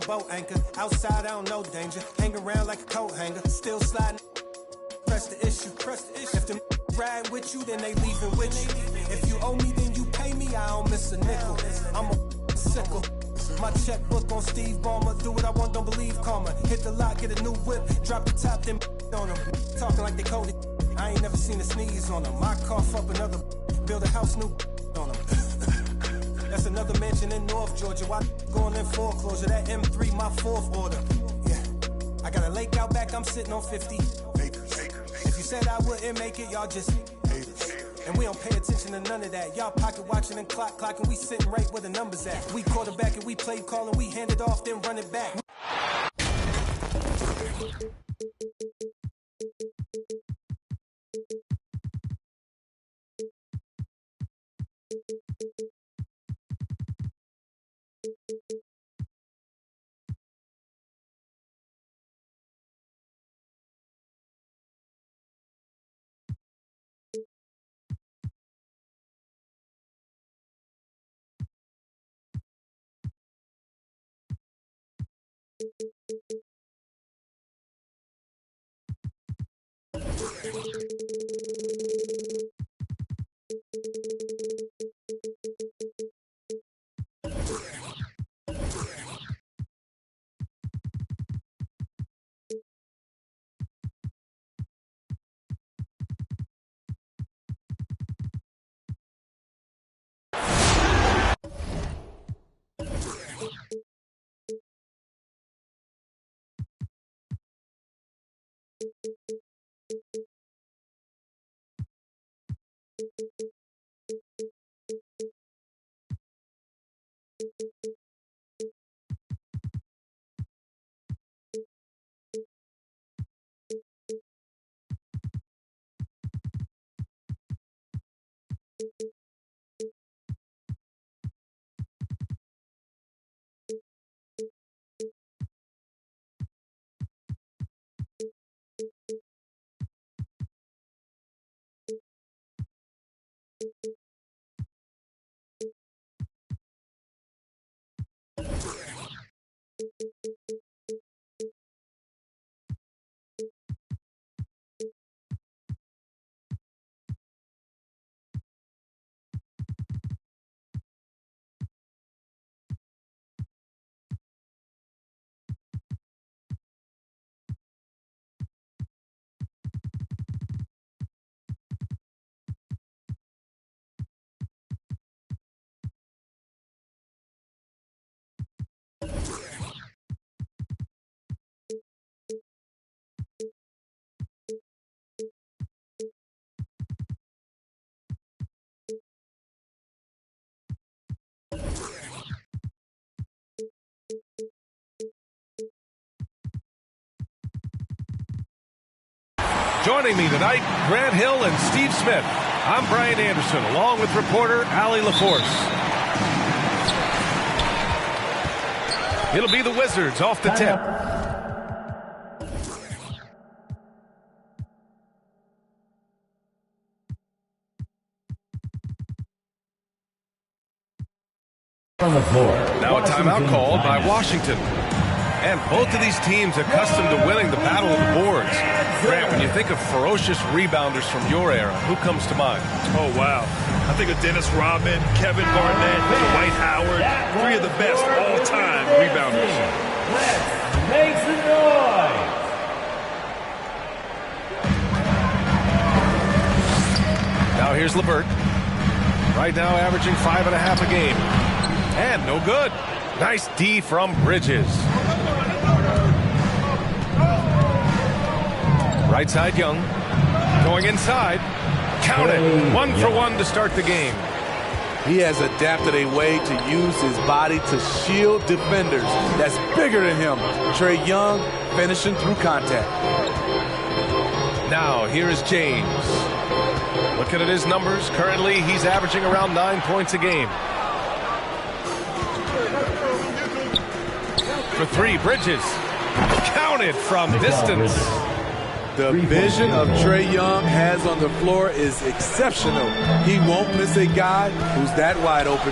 the boat anchor. Outside, I don't know danger. Hang around like a coat hanger. Still sliding. Press the issue. If them ride with you, then they leaving with you. If you owe me, then you pay me. I don't miss a nickel. I'm a sickle. My checkbook on Steve Ballmer. Do what I want, don't believe karma. Hit the lock, get a new whip. Drop the top, then on them. Talking like they coded. I ain't never seen a sneeze on them. I cough up another. Build a house new on them. That's another mansion in North Georgia. Why going in foreclosure? That M3, my fourth order. Yeah, I got a lake out back. I'm sitting on 50 acres. If you said I wouldn't make it, y'all just haters. And we don't pay attention to none of that. Y'all pocket watching and clocking. We sitting right where the numbers at. We quarterback and we play calling. We hand it off, then run it back. Joining me tonight, Grant Hill and Steve Smith. I'm Brian Anderson, along with reporter Allie LaForce. It'll be the Wizards off the tip. On the floor. Now a timeout called by Washington. And both of these teams accustomed to winning the battle of the boards. Grant, when you think of ferocious rebounders from your era, who comes to mind? Oh, wow. I think of Dennis Rodman, Kevin Garnett, Dwight Howard, three of the best all-time rebounders. Let's make some noise. Now here's LeVert. Right now averaging 5.5 a game. And no good. Nice D from Bridges. Right side, Young. Going inside. Count it. 1 for 1 to start the game. He has adapted a way to use his body to shield defenders that's bigger than him. Trae Young finishing through contact. Now, here is James. Looking at his numbers, currently he's averaging around 9 points a game. For 3, Bridges. Counted from distance. The vision of Trae Young has on the floor is exceptional. He won't miss a guy who's that wide open.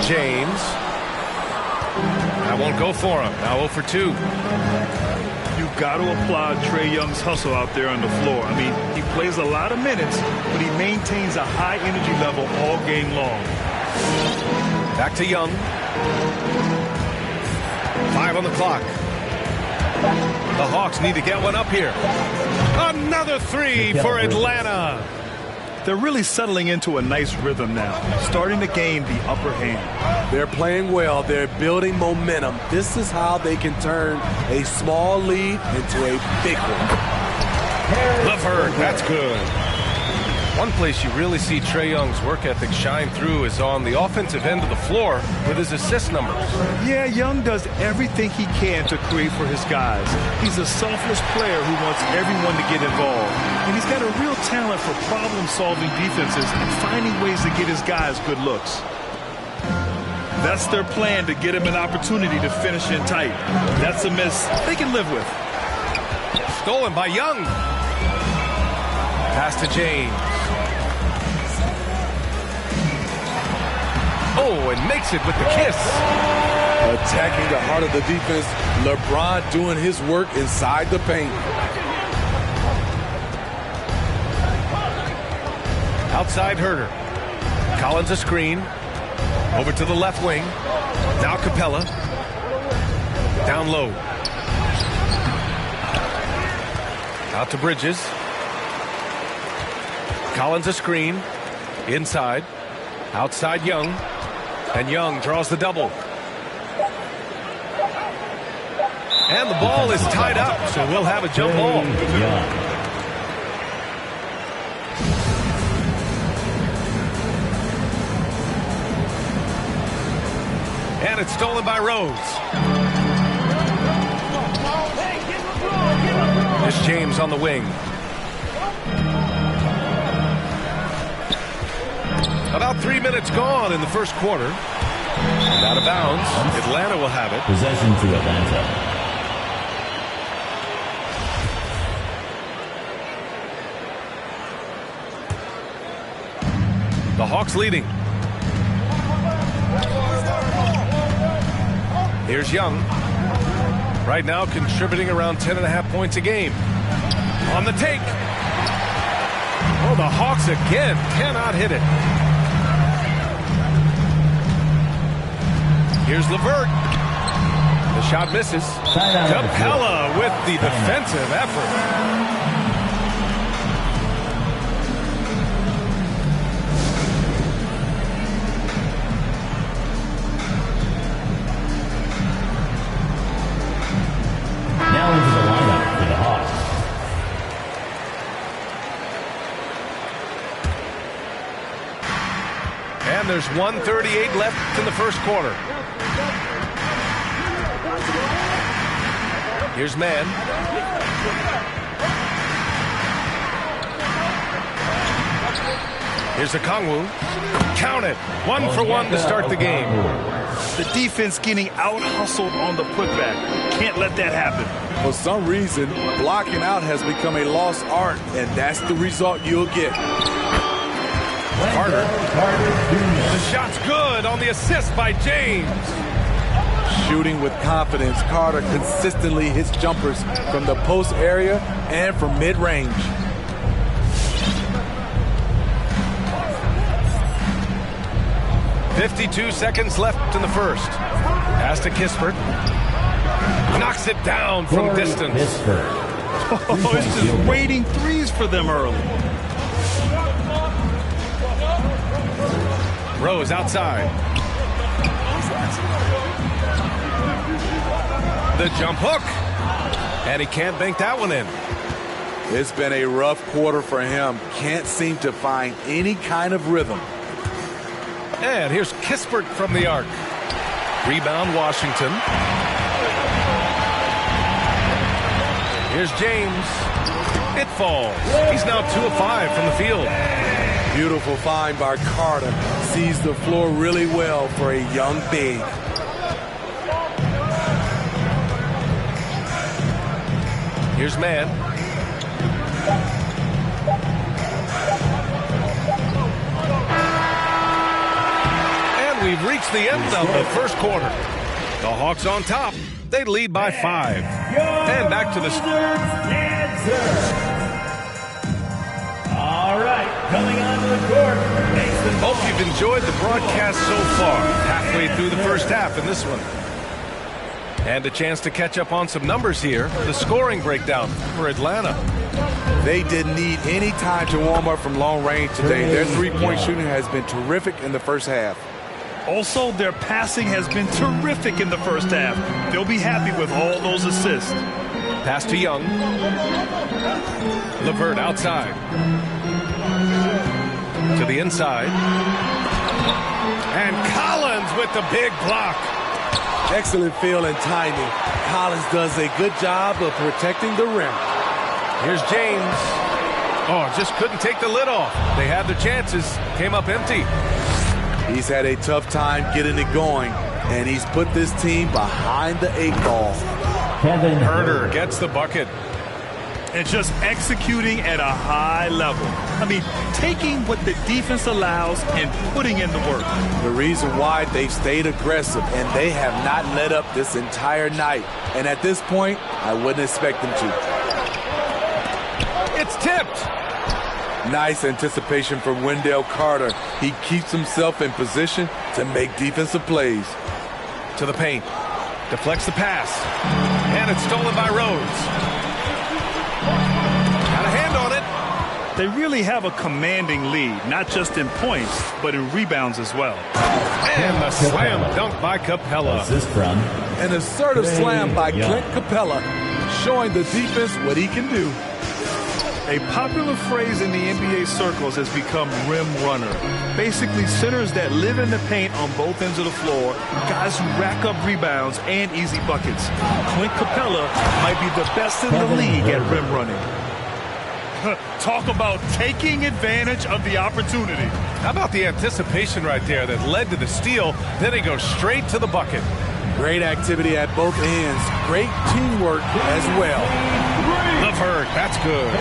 James. Now won't go for him. Now 0 for 2. You've got to applaud Trae Young's hustle out there on the floor. I mean, he plays a lot of minutes, but he maintains a high energy level all game long. Back to Young. 5 on the clock. The Hawks need to get one up here. Another 3 for Atlanta. They're really settling into a nice rhythm now, starting to gain the upper hand. They're playing well. They're building momentum. This is how they can turn a small lead into a big one. LeVert, that's good. One place you really see Trae Young's work ethic shine through is on the offensive end of the floor with his assist numbers. Yeah, Young does everything he can to create for his guys. He's a selfless player who wants everyone to get involved. And he's got a real talent for problem-solving defenses and finding ways to get his guys good looks. That's their plan, to get him an opportunity to finish in tight. That's a miss they can live with. Stolen by Young. Pass to James. Oh, and makes it with the kiss. Attacking the heart of the defense. LeBron doing his work inside the paint. Outside Herter. Collins a screen. Over to the left wing. Now Capella. Down low. Out to Bridges. Collins a screen. Inside. Outside Young. And Young draws the double. And the ball is tied up, so we'll have a jump ball. And it's stolen by Rose. Here's James on the wing. About 3 minutes gone in the first quarter. And out of bounds. Atlanta will have it. Possession to Atlanta. The Hawks leading. Here's Young. Right now contributing around 10.5 points a game. On the take. Oh, the Hawks again cannot hit it. Here's LeVert. The shot misses. Capella with the defensive effort. Now into the lineup for the Hawks. And there's 1:38 left in the first quarter. Here's Mann. Here's Okongwu. Count it. 1 for 1 to start the game. The defense getting out-hustled on the putback. Can't let that happen. For some reason, blocking out has become a lost art, and that's the result you'll get. Carter. The shot's good on the assist by James. Shooting with confidence, Carter consistently hits jumpers from the post area and from mid-range. .52 seconds left in the first. Pass to Kispert. Knocks it down from distance. Oh, it's just waiting threes for them early. Rose outside. The jump hook. And he can't bank that one in. It's been a rough quarter for him. Can't seem to find any kind of rhythm. And here's Kispert from the arc. Rebound Washington. Here's James. It falls. He's now 2 of 5 from the field. Beautiful find by Carter. Sees the floor really well for a young big. Here's Mann. And we've reached the end of the first quarter. The Hawks on top. They lead by 5. And back to the... All right, coming onto the court. Hope you've enjoyed the broadcast so far. Halfway through the first half in this one. And a chance to catch up on some numbers here. The scoring breakdown for Atlanta. They didn't need any time to warm up from long range today. Their three-point shooting has been terrific in the first half. Also, their passing has been terrific in the first half. They'll be happy with all those assists. Pass to Young. LeVert outside. To the inside. And Collins with the big block. Excellent feel and timing. Collins does a good job of protecting the rim. Here's James. Oh, just couldn't take the lid off. They had their chances. Came up empty. He's had a tough time getting it going, and he's put this team behind the 8 ball. Kevin Herter gets the bucket. And just executing at a high level. I mean, taking what the defense allows and putting in the work. The reason why they've stayed aggressive, and they have not let up this entire night. And at this point, I wouldn't expect them to. It's tipped. Nice anticipation from Wendell Carter. He keeps himself in position to make defensive plays. To the paint. Deflects the pass. And it's stolen by Rhodes. Got a hand on it. They really have a commanding lead, not just in points, but in rebounds as well. And the slam dunk by Capella. Assist from An assertive slam by Clint Capella, showing the defense what he can do. A popular phrase in the NBA circles has become rim runner. Basically, centers that live in the paint on both ends of the floor, guys who rack up rebounds and easy buckets. Clint Capella might be the best in the league at rim running. Talk about taking advantage of the opportunity. How about the anticipation right there that led to the steal? Then he goes straight to the bucket. Great activity at both ends. Great teamwork as well. LeVert, that's good.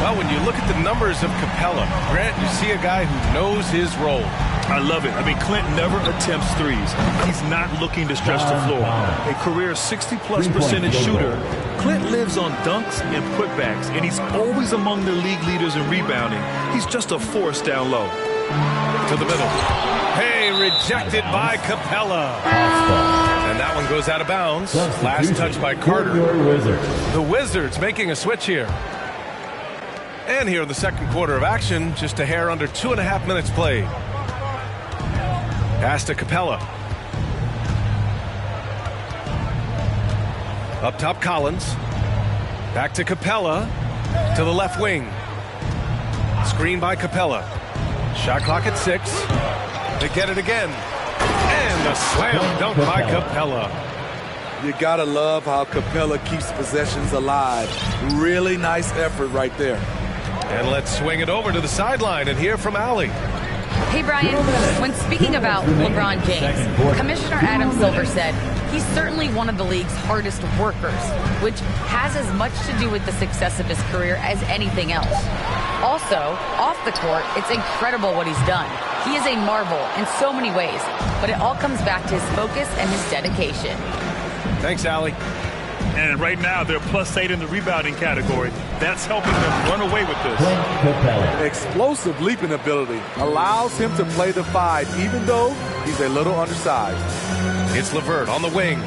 Well, when you look at the numbers of Capella, Grant, you see a guy who knows his role. I love it. I mean, Clint never attempts threes. He's not looking to stretch the floor. A career 60+% shooter, Clint lives on dunks and putbacks, and he's always among the league leaders in rebounding. He's just a force down low. To the middle. Hey, rejected by Capella. And that one goes out of bounds. Last touch by Carter. The Wizards making a switch here. And here in the second quarter of action, just a hair under 2.5 minutes played. Pass to Capella. Up top, Collins. Back to Capella. To the left wing. Screen by Capella. Shot clock at 6. They get it again. And the slam dunk by Capella. You gotta love how Capella keeps possessions alive. Really nice effort right there. And let's swing it over to the sideline and hear from Allie. Hey, Brian, when speaking about LeBron James, Commissioner Adam Silver said he's certainly one of the league's hardest workers, which has as much to do with the success of his career as anything else. Also, off the court, it's incredible what he's done. He is a marvel in so many ways, but it all comes back to his focus and his dedication. Thanks, Allie. And right now, they're +8 in the rebounding category. That's helping them run away with this. Explosive leaping ability allows him to play the 5, even though he's a little undersized. It's LeVert on the wing.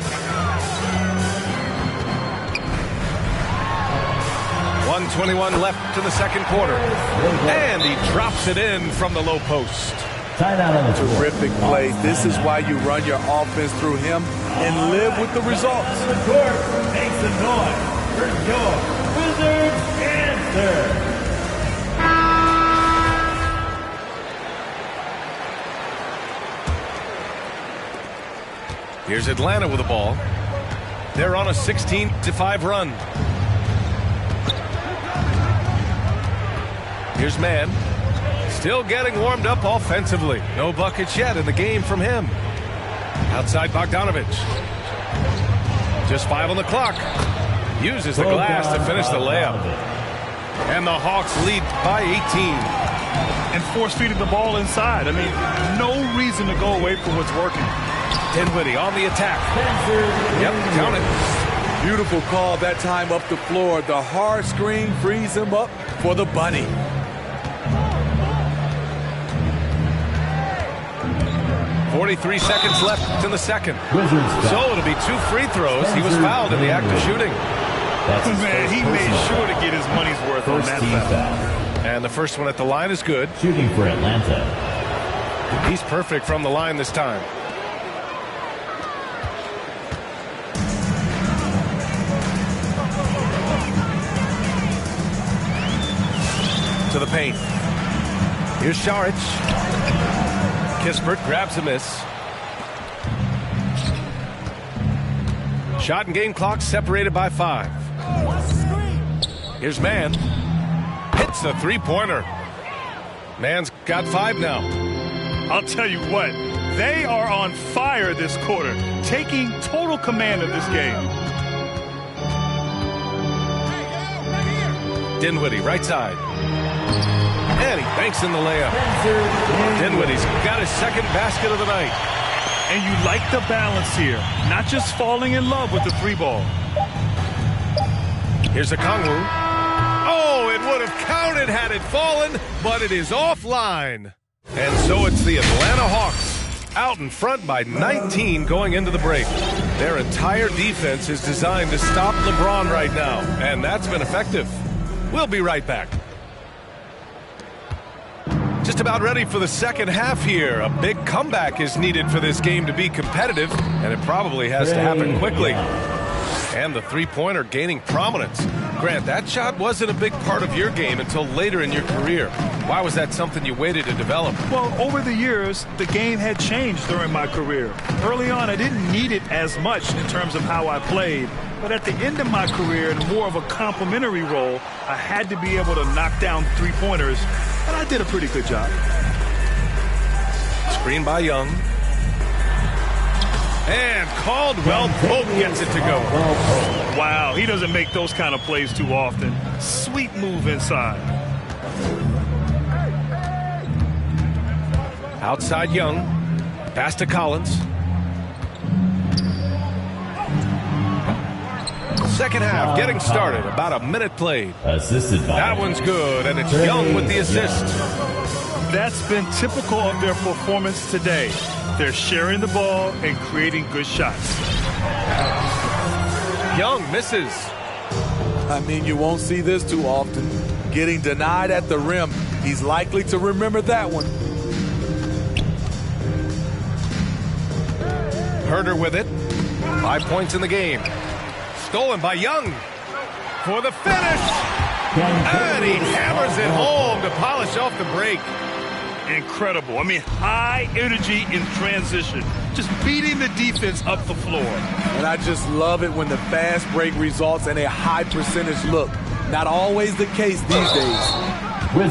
1:21 left to the second quarter. And he drops it in from the low post. Terrific play. This is why you run your offense through him and live with the results. The court makes the noise for your Wizards answer. Here's Atlanta with the ball. They're on a 16-5 run. Here's Mann. Still getting warmed up offensively. No buckets yet in the game from him. Outside Bogdanovic. Just 5 on the clock. Uses the glass to finish the layup. And the Hawks lead by 18. And force-feeding the ball inside. I mean, no reason to go away from what's working. Dinwiddie on the attack. Yep, count it. Beautiful call that time up the floor. The hard screen frees him up for the bunny. .43 seconds left in the second. So it'll be 2 free throws. He was fouled in the act of shooting. Man, he made sure to get his money's worth on that foul. And the first one at the line is good. Shooting for Atlanta. He's perfect from the line this time. To the paint. Here's Saric. Kispert grabs a miss. Shot and game clock separated by 5. Here's Mann. Hits a three-pointer. Mann's got 5 now. I'll tell you what, they are on fire this quarter, taking total command of this game. Dinwiddie, right side. And he banks in the layup. Dinwiddie's got his second basket of the night. And you like the balance here, not just falling in love with the 3 ball. Here's Okongwu. Oh, it would have counted had it fallen, but it is offline. And so it's the Atlanta Hawks out in front by 19 going into the break. Their entire defense is designed to stop LeBron right now, and that's been effective. We'll be right back. Just about ready for the second half here. A big comeback is needed for this game to be competitive, and it probably has to happen quickly. And the three-pointer gaining prominence. Grant, that shot wasn't a big part of your game until later in your career. Why was that something you waited to develop? Well, over the years, the game had changed during my career. Early on, I didn't need it as much in terms of how I played. But at the end of my career, in more of a complementary role, I had to be able to knock down three-pointers, and I did a pretty good job. Screen by Young. And Caldwell Pope gets it to go. Wow, he doesn't make those kind of plays too often. Sweet move inside. Outside Young. Pass to Collins. Second half getting started. About a minute played. Assisted by. That one's good, and it's Young with the assist. That's been typical of their performance today. They're sharing the ball and creating good shots. Young misses. I mean, you won't see this too often. Getting denied at the rim. He's likely to remember that one. Herder with it. 5 points in the game. Stolen by Young for the finish. And he hammers it home to polish off the break. Incredible. I mean, high energy in transition. Just beating the defense up the floor. And I just love it when the fast break results in a high percentage look. Not always the case these days.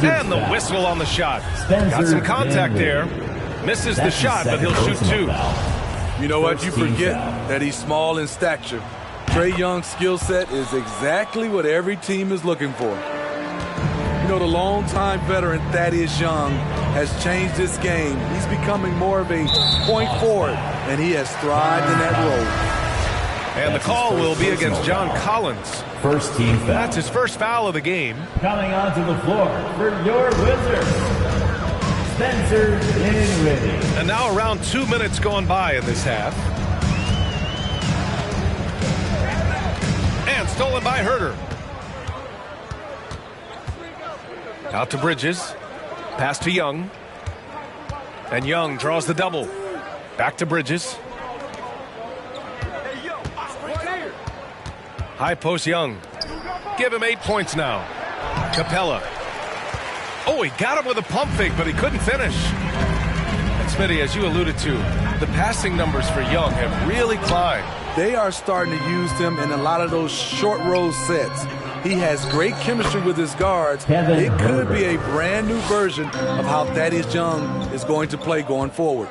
And the whistle on the shot. Got some contact there. Misses the shot, but he'll shoot 2. You know what? You forget that he's small in stature. Trae Young's skill set is exactly what every team is looking for. You know, the longtime veteran Thaddeus Young has changed this game. He's becoming more of a point forward, and he has thrived in that role. And the call will be against John Collins. First team foul. That's his first foul of the game. Coming onto the floor for your Wizards, Spencer Dinwiddie. And now around 2 minutes gone by in this half. And stolen by Herder. Out to Bridges. Pass to Young. And Young draws the double. Back to Bridges. High post Young. Give him 8 points now. Capella. Oh, he got him with a pump fake, but he couldn't finish. And Smitty, as you alluded to, the passing numbers for Young have really climbed. They are starting to use him in a lot of those short roll sets. He has great chemistry with his guards. It could be a brand new version of how Thaddeus Young is going to play going forward.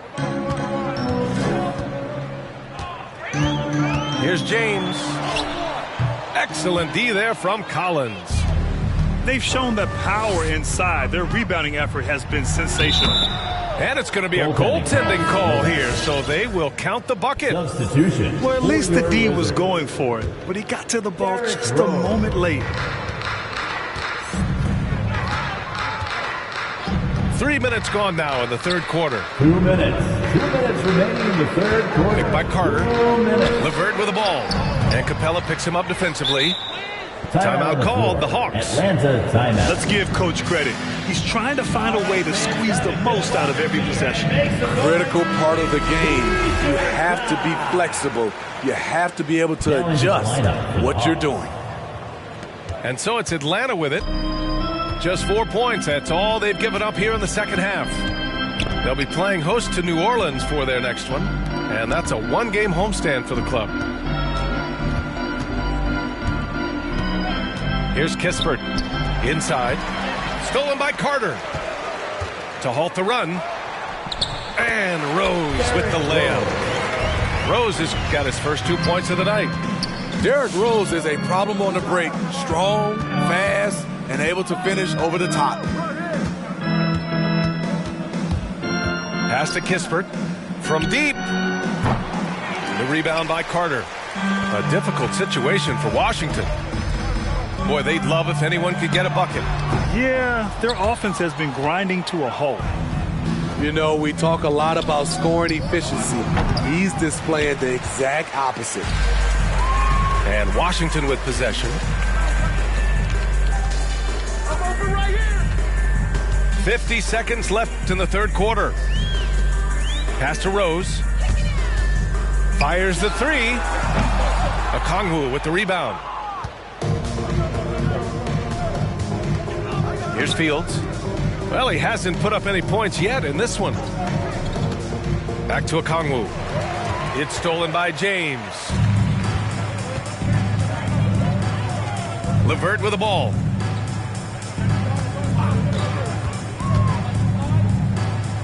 Here's James. Excellent D there from Collins. They've shown the power inside. Their rebounding effort has been sensational. And it's going to be a goaltending call here, so they will count the bucket. Substitution. Well, at least the D was going for it, but he got to the ball just a moment late. 3 minutes gone now in the third quarter. 2 minutes. 2 minutes remaining in the third quarter. Picked by Carter. 2 minutes. LeVert with the ball. And Capella picks him up defensively. Timeout called, the Hawks. Atlanta timeout. Let's give Coach credit. He's trying to find a way to squeeze the most out of every possession. Critical part of the game. You have to be flexible. You have to be able to adjust what you're doing. And so it's Atlanta with it. Just 4 points. That's all they've given up here in the second half. They'll be playing host to New Orleans for their next one. And that's a one-game homestand for the club. Here's Kispert. Inside. Stolen by Carter. To halt the run. And Rose with the layup. Rose has got his first 2 points of the night. Derrick Rose is a problem on the break. Strong, fast, and able to finish over the top. Pass to Kispert. From deep. The rebound by Carter. A difficult situation for Washington. Boy, they'd love if anyone could get a bucket. Yeah, their offense has been grinding to a halt. You know, we talk a lot about scoring efficiency. He's displaying the exact opposite. And Washington with possession. 50 seconds left in the third quarter. Pass to Rose. Fires the three. Okongwu with the rebound. Here's Fields. Well, he hasn't put up any points yet in this one. Back to Okongwu. It's stolen by James. LeVert with the ball.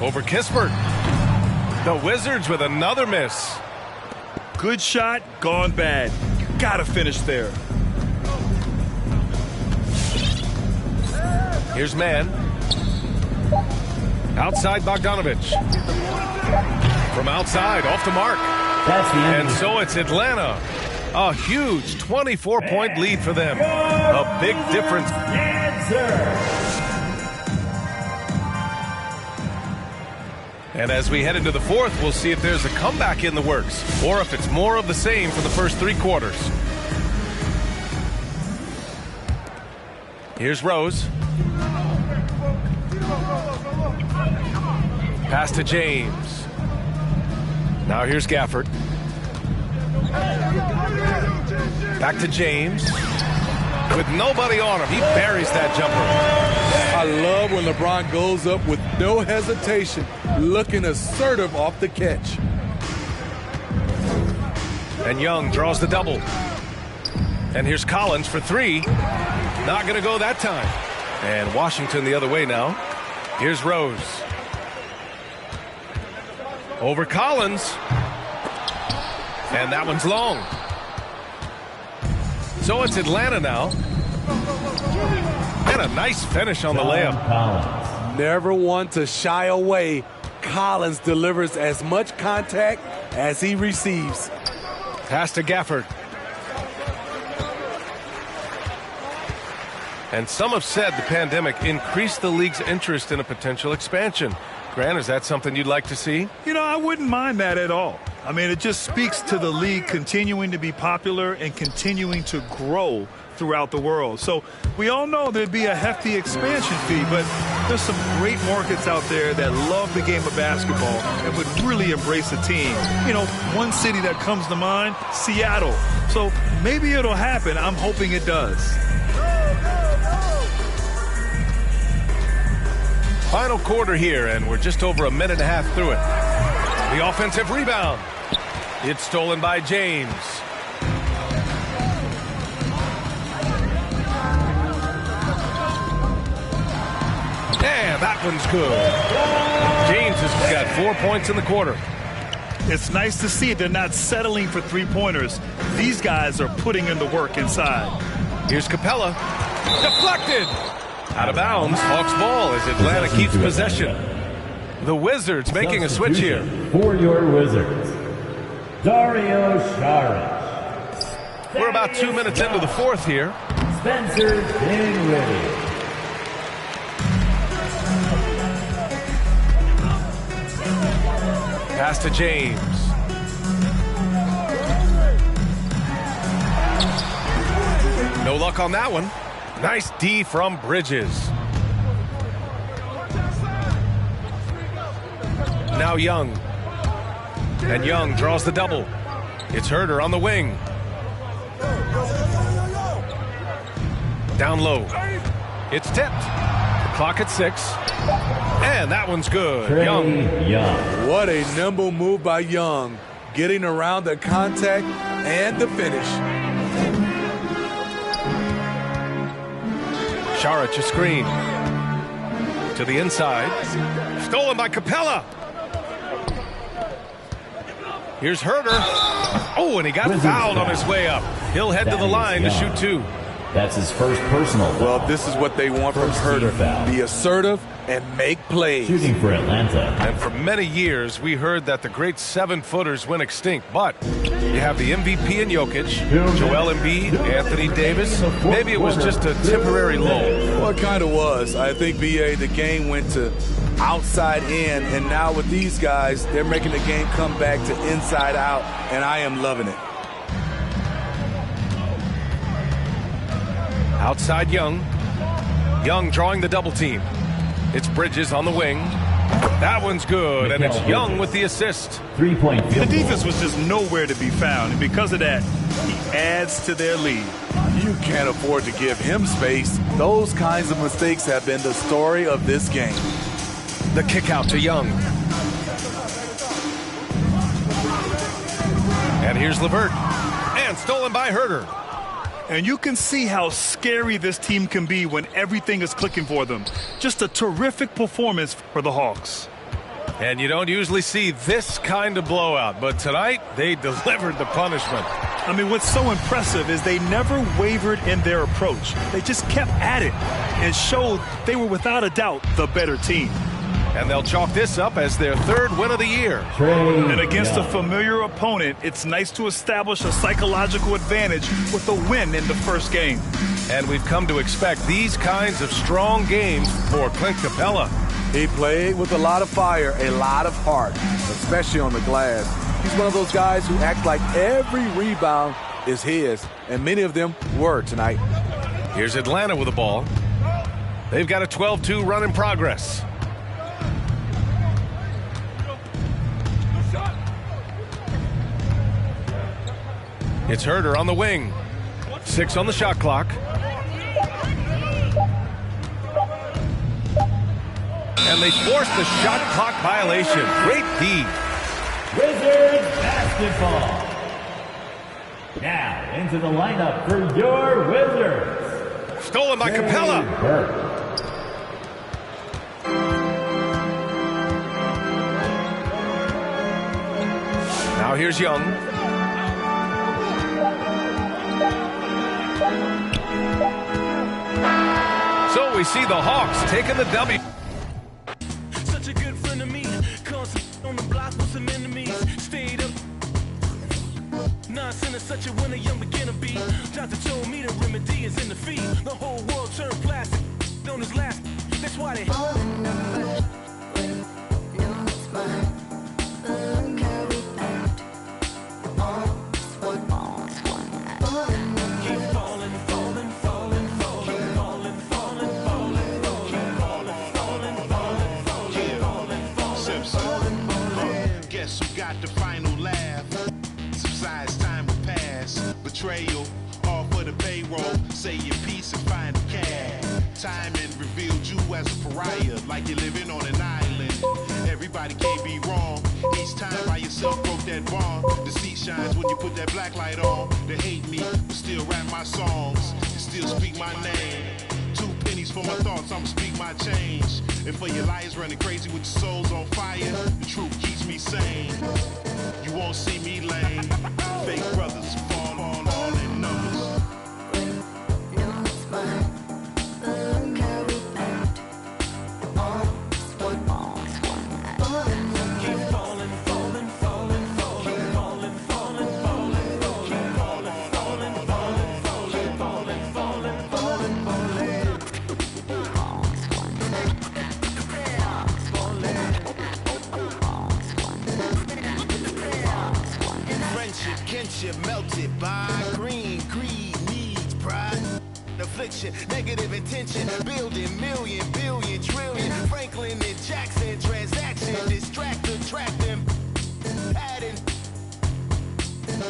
Over Kispert. The Wizards with another miss. Good shot, gone bad. You gotta finish there. Here's Mann. Outside Bogdanovich. From outside, off the mark. That's the end. And so it's Atlanta. A huge 24-point lead for them. A big difference. And as we head into the fourth, we'll see if there's a comeback in the works or if it's more of the same for the first 3 quarters. Here's Rose. Pass to James. Now here's Gafford. Back to James. With nobody on him, he buries that jumper. I love when LeBron goes up with no hesitation, looking assertive off the catch. And Young draws the double. And here's Collins for 3. Not going to go that time. And Washington the other way now. Here's Rose. Over Collins. And that one's long. So it's Atlanta now. And a nice finish on the layup. Collins. Never one to shy away. Collins delivers as much contact as he receives. Pass to Gafford. And some have said the pandemic increased the league's interest in a potential expansion. Grant, is that something you'd like to see? You know, I wouldn't mind that at all. I mean, it just speaks to the league continuing to be popular and continuing to grow throughout the world. So we all know there'd be a hefty expansion fee, but there's some great markets out there that love the game of basketball and would really embrace a team. You know, one city that comes to mind, Seattle. So maybe it'll happen. I'm hoping it does. Final quarter here, and we're just over a minute and a half through it. The offensive rebound. It's stolen by James. And that one's good. James has got 4 points in the quarter. It's nice to see they're not settling for three-pointers. These guys are putting in the work inside. Here's Capella. Deflected. Out of bounds. Hawks ball as Atlanta keeps possession. The Wizards making a switch here. For your Wizards, Dario Saric. We're about 2 minutes into the fourth here. Spencer Dinwiddie. Pass to James. No luck on that one. Nice D from Bridges. Now Young. And Young draws the double. It's Herder on the wing. Down low. It's tipped. The clock at 6. And that one's good. Young. What a nimble move by Young. Getting around the contact and the finish. Saric a screen. To the inside. Stolen by Capella. Here's Herder. Oh, and he got fouled on his way up. He'll head to the line to shoot 2. That's his first personal foul. Well, this is what they want from Herder. Be assertive and make plays. Shooting for Atlanta. And for many years, we heard that the great 7-footers went extinct. But you have the MVP in Jokic, Joel Embiid, Anthony Davis. Maybe it was just a temporary lull. Well, it kind of was. I think, B.A., the game went to outside in, and now with these guys, they're making the game come back to inside out, and I am loving it. Outside Young. Young drawing the double team. It's Bridges on the wing. That one's good, and it's Young with the assist. 3-point field. The defense was just nowhere to be found, and because of that, he adds to their lead. You can't afford to give him space. Those kinds of mistakes have been the story of this game. The kick out to Young. And here's LeVert. And stolen by Herder. And you can see how scary this team can be when everything is clicking for them. Just a terrific performance for the Hawks. And you don't usually see this kind of blowout, but tonight they delivered the punishment. I mean, what's so impressive is they never wavered in their approach. They just kept at it and showed they were without a doubt the better team. And they'll chalk this up as their 3rd win of the year. And against a familiar opponent, it's nice to establish a psychological advantage with a win in the first game. And we've come to expect these kinds of strong games for Clint Capella. He played with a lot of fire, a lot of heart, especially on the glass. He's one of those guys who act like every rebound is his, and many of them were tonight. Here's Atlanta with the ball. They've got a 12-2 run in progress. It's Herder on the wing. 6 on the shot clock. And they forced the shot clock violation. Great D. Wizards basketball. Now into the lineup for your Wizards. Stolen by Capella. Now here's Young. So we see the Hawks taking the W. Such a good friend of me. On the block with some enemies. Stayed up. Nonsense is such a winner, young beginner be. Doctor told me the remedy is in the feet. The whole world turned plastic. On his last. That's why they. The final laugh. Subsides, time will pass. Betrayal, all for the payroll. Say your piece and find the cash. Timing revealed you as a pariah, like you're living on an island. Everybody can't be wrong. Each time by yourself broke that bond. Deceit shines when you put that black light on. They hate me, but still rap my songs. And still speak my name. 2 pennies for my thoughts, I'ma speak my change. And for your liars running crazy with your souls on fire, the truth keeps me sane. You won't see me lame. Fake brothers fall in numbers. friendship melted by greed, needs, pride, affliction, negative intention, building million, billion, trillion, Franklin and Jackson, transaction, distract, attract them, adding,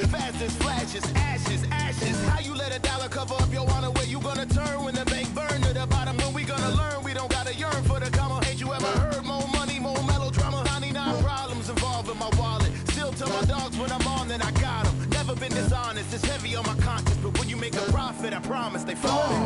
fast as flashes, ashes, how you let a dollar cover up your honor, where you gonna turn when the bank burn to the bottom, when we gonna learn, we don't gotta yearn for the comma, ain't you ever heard, more money, more melodrama, 99 problems involved in my wallet, still tell my dogs when I'm on, then I got them, never been dishonest, it's heavy on my conscience, but when you make a profit, I promise they fall.